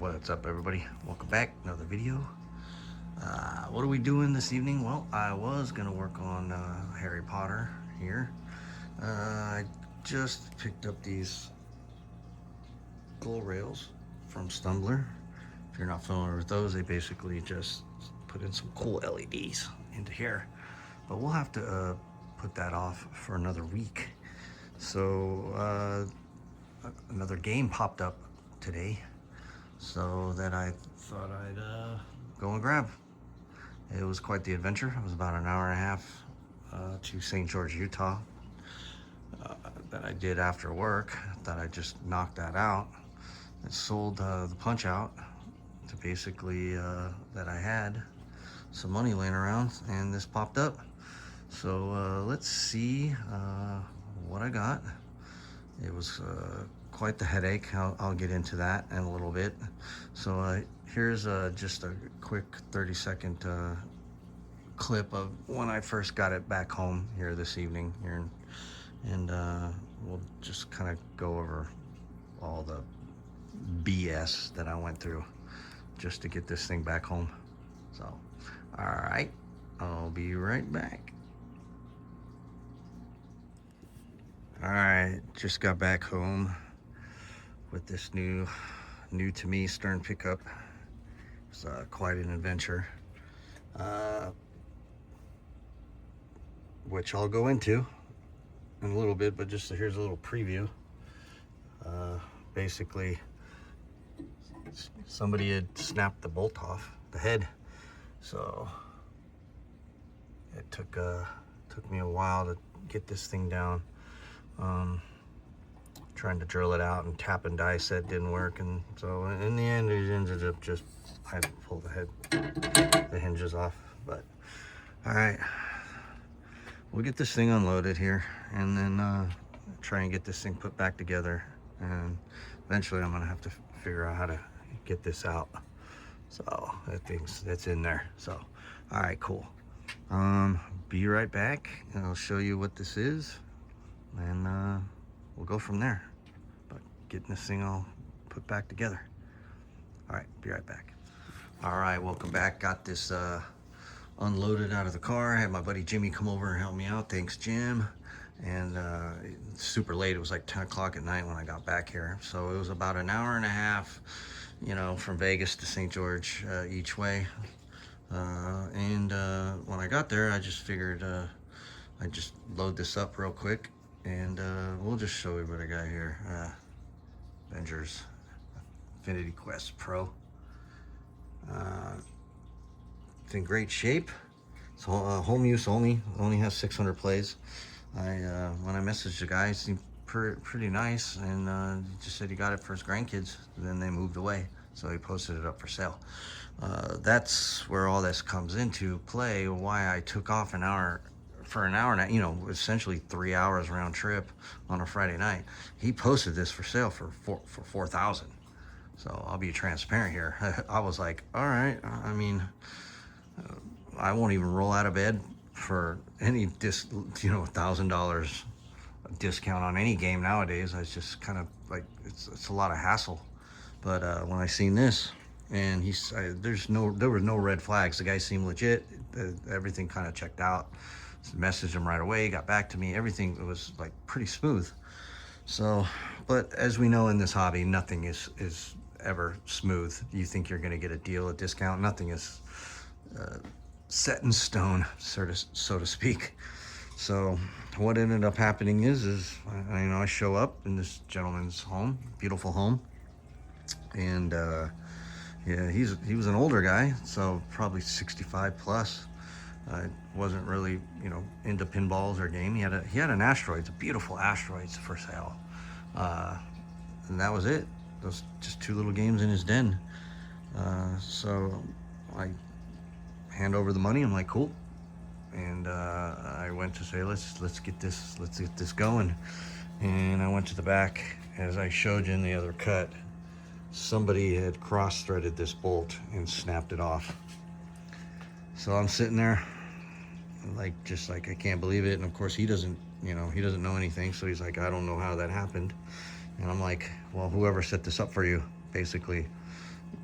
What's up, everybody? Welcome back. Another video. What are we doing this evening? Well, I was gonna work on Harry Potter here. I just picked up these glow rails from Stumbler. If you're not familiar with those, they basically just put in some cool LEDs into here. But we'll have to put that off for another week. So another game popped up today, so that I thought I'd go and grab. It was quite the adventure. It was about an hour and a half to St. George, Utah, that I did after work. That I just knocked that out. I sold the punch out to basically that I had some money laying around, and this popped up. So let's see what I got. It was quite the headache. I'll get into that in a little bit. So here's just a quick 30-second clip of when I first got it back home here this evening here, and we'll just kind of go over all the BS that I went through just to get this thing back home. So, all right, I'll be right back. All right, just got back home with this new to me Stern pickup. It's quite an adventure, which I'll go into in a little bit, but just here's a little preview. Basically, somebody had snapped the bolt off the head, so it took me a while to get this thing down. Trying to drill it out and tap and dice, that didn't work, and so in the end it ended up just I had to pull the hinges off. But all right, we'll get this thing unloaded here, and then try and get this thing put back together, and eventually I'm gonna have to figure out how to get this out. So that's in there. So all right, cool. Be right back, and I'll show you what this is, and we'll go from there. But getting this thing all put back together. All right, be right back. All right, welcome back. Got this unloaded out of the car. I had my buddy Jimmy come over and help me out. Thanks, Jim. And it's super late. It was like 10 o'clock at night when I got back here. So it was about an hour and a half, you know, from Vegas to St. George each way. And when I got there, I just figured I'd just load this up real quick, and we'll just show you what I got here. Avengers Infinity Quest Pro. It's in great shape. It's home use only has 600 plays. When I messaged the guy, he seemed pretty nice, and just said he got it for his grandkids, and then they moved away, so he posted it up for sale. That's where all this comes into play, why I took off an hour and a, you know, essentially 3 hours round trip on a Friday night. He posted this for sale for $4,000. So I'll be transparent here. I was like, all right, I mean, I won't even roll out of bed for any $1,000 discount on any game nowadays. I just kind of like, it's a lot of hassle. But when I seen this, and there were no red flags. The guy seemed legit. Everything kind of checked out. Messaged him right away, got back to me. Everything was like pretty smooth. So, but as we know in this hobby, nothing is ever smooth. You think you're going to get a deal, a discount. Nothing is set in stone, so to speak. So what ended up happening is I show up in this gentleman's home, beautiful home, and yeah, he was an older guy, so probably 65 plus. Wasn't really, into pinballs or game. He had an Asteroids, a beautiful Asteroids for sale, and that was it. Those just two little games in his den. So I hand over the money. I'm like, cool, and I went to say, let's get this going. And I went to the back, as I showed you in the other cut. Somebody had cross-threaded this bolt and snapped it off. So I'm sitting there, just like I can't believe it. And of course he doesn't know anything. So he's like, I don't know how that happened. And I'm like, well, whoever set this up for you, basically,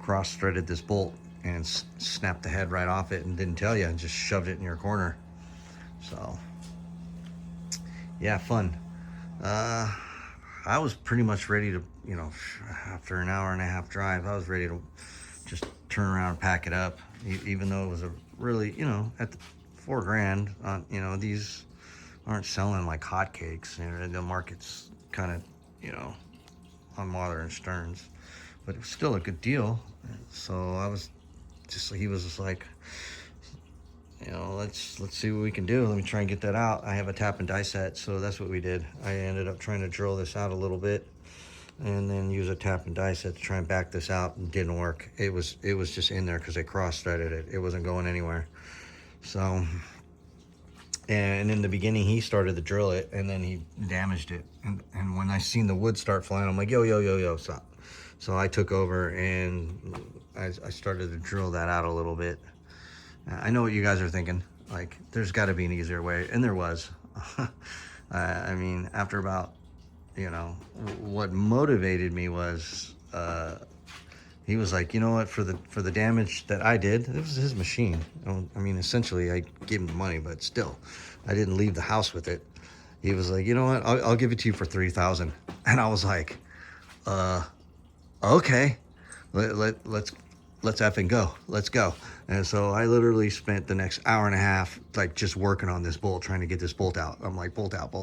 cross-threaded this bolt and snapped the head right off it and didn't tell you and just shoved it in your corner. So yeah, fun. I was pretty much ready to, you know, after an hour and a half drive, I was ready to just turn around and pack it up, even though it was a really, you know, at the $4 grand. You know, these aren't selling like hotcakes. You know, the market's kind of, you know, on Marler & Stearns, but it was still a good deal. So I was just, he was just like, you know, let's see what we can do. Let me try and get that out. I have a tap and die set, so that's what we did. I ended up trying to drill this out a little bit and then use a tap and die set to try and back this out. It didn't work. It was just in there because I cross-threaded it. It wasn't going anywhere. So, and in the beginning he started to drill it and then he damaged it. And when I seen the wood start flying, I'm like, yo, stop. So I took over and I started to drill that out a little bit. I know what you guys are thinking. Like, there's got to be an easier way, and there was. I mean, after about, you know, what motivated me was he was like, you know what, for the damage that I did, it was his machine. I mean, essentially, I gave him the money, but still, I didn't leave the house with it. He was like, you know what, I'll give it to you for $3,000, and I was like, okay, let's effing go. Let's go. And so I literally spent the next hour and a half like just working on this bolt, trying to get this bolt out. I'm like, bolt out.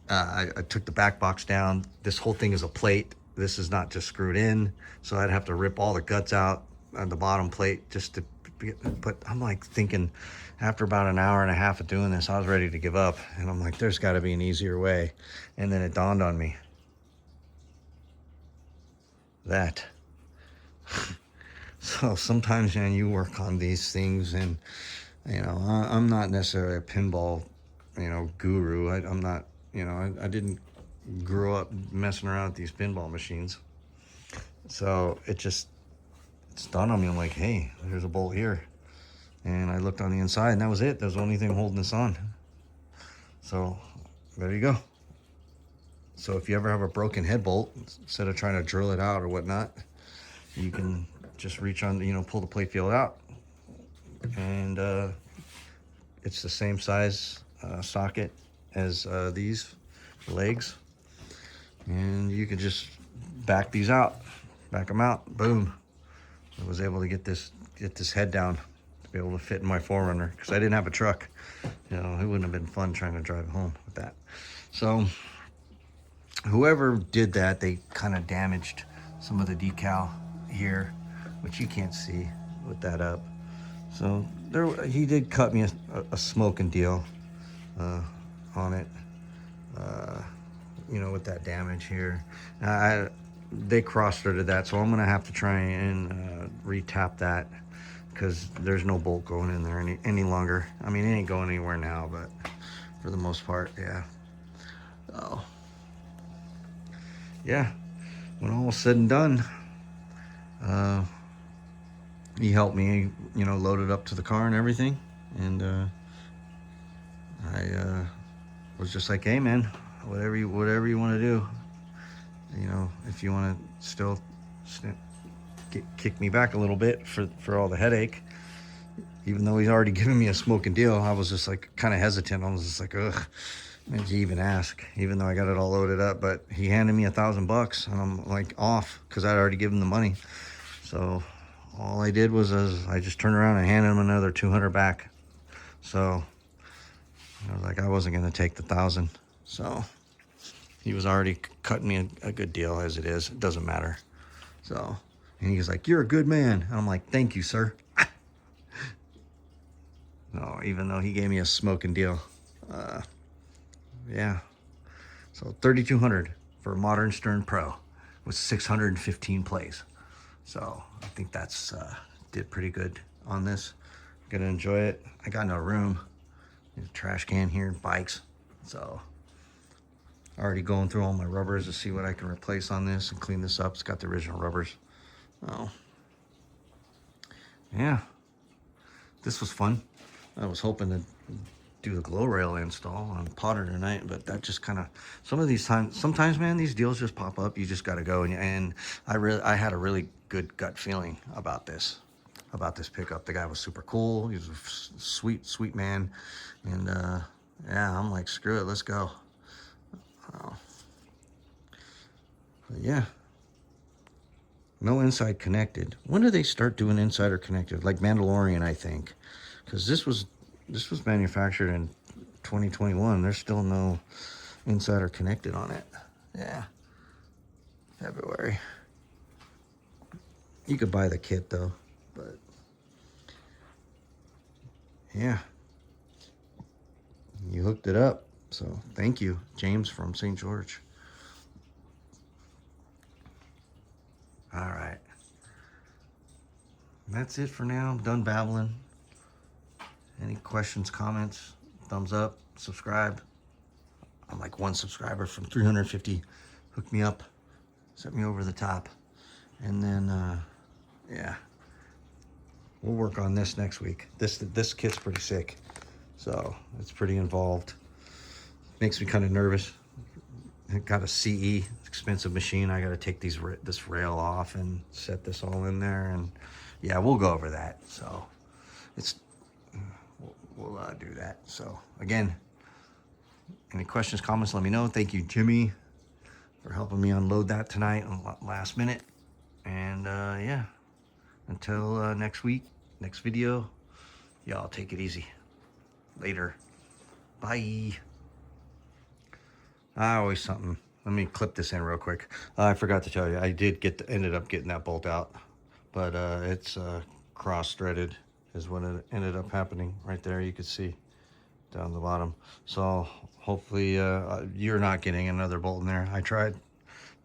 I took the back box down. This whole thing is a plate. This is not just screwed in. So I'd have to rip all the guts out on the bottom plate just to, but I'm like thinking after about an hour and a half of doing this, I was ready to give up. And I'm like, there's gotta be an easier way. And then it dawned on me that so sometimes, man, you work on these things, and you know, I'm not necessarily a pinball, you know, guru. I'm not, you know, I didn't grow up messing around with these pinball machines. So it's dawned on me. I'm like, hey, there's a bolt here, and I looked on the inside, and that was it. That was the only thing holding this on. So there you go. So if you ever have a broken head bolt, instead of trying to drill it out or whatnot, you can just reach on, you know, pull the plate field out, and it's the same size socket as these legs, and you can just back these out, back them out. Boom! I was able to get this head down to be able to fit in my 4Runner because I didn't have a truck. You know, it wouldn't have been fun trying to drive home with that. So whoever did that, they kind of damaged some of the decal here, which you can't see with that up. So he did cut me a smoking deal on it, you know, with that damage here. They cross-threaded that, so I'm gonna have to try and re-tap that because there's no bolt going in there any longer. I mean, it ain't going anywhere now, but for the most part, yeah. Oh, yeah. When all was said and done, he helped me, you know, load it up to the car and everything. And I was just like, hey man, whatever you want to do, you know, if you want to still kick me back a little bit for all the headache, even though he's already given me a smoking deal, I was just like kind of hesitant. I was just like, ugh, did you even ask? Even though I got it all loaded up, but he handed me $1,000 and I'm like off because I'd already given him the money. So all I did was I just turned around and handed him another 200 back. So I was like, I wasn't going to take the 1,000. So he was already cutting me a good deal as it is. It doesn't matter. So, and he was like, you're a good man. And I'm like, thank you, sir. No, even though he gave me a smoking deal. Yeah. So 3,200 for a Modern Stern Pro with 615 plays. So I think that's did pretty good on this. Gonna enjoy it. I got no room. There's a trash can here, bikes. So already going through all my rubbers to see what I can replace on this and clean this up. It's got the original rubbers. Oh, yeah. This was fun. I was hoping to do the glow rail install on Potter tonight, but that just kind of, sometimes, man, these deals just pop up. You just got to go. And I had a really good gut feeling about this pickup. The guy was super cool. He was a sweet man. And, yeah, I'm like, screw it, let's go. But yeah. No inside connected. When do they start doing insider connected? Like Mandalorian, I think. Because this was manufactured in 2021. There's still no insider connected on it. Yeah. February. You could buy the kit though. But yeah. You hooked it up. So thank you, James from St. George. All right. That's it for now. I'm done babbling. Any questions, comments, thumbs up, subscribe. I'm like 1 subscriber from 350. Hook me up. Set me over the top. And then, yeah. We'll work on this next week. This kit's pretty sick. So it's pretty involved. Makes me kind of nervous. I got a CE, expensive machine. I got to take this rail off and set this all in there. And yeah, we'll go over that. So we'll do that. So again, any questions, comments, let me know. Thank you, Jimmy, for helping me unload that tonight last minute. And yeah, until next week, next video, y'all take it easy. Later. Bye. Always something. Let me clip this in real quick. I forgot to tell you, I did ended up getting that bolt out, but it's cross-threaded is what it ended up happening. Right there, you could see down the bottom. So hopefully you're not getting another bolt in there. I tried,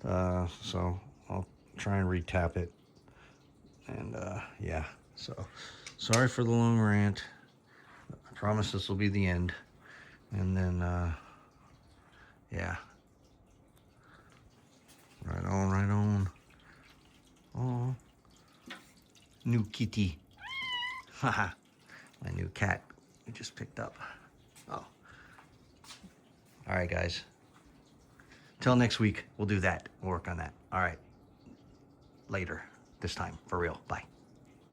so I'll try and re-tap it. And yeah, so sorry for the long rant. I promise this will be the end. And then yeah. Right on, right on. Oh, new kitty. Haha, my new cat we just picked up. Oh. All right, guys. Till next week, we'll do that. We'll work on that. All right. Later. This time, for real. Bye.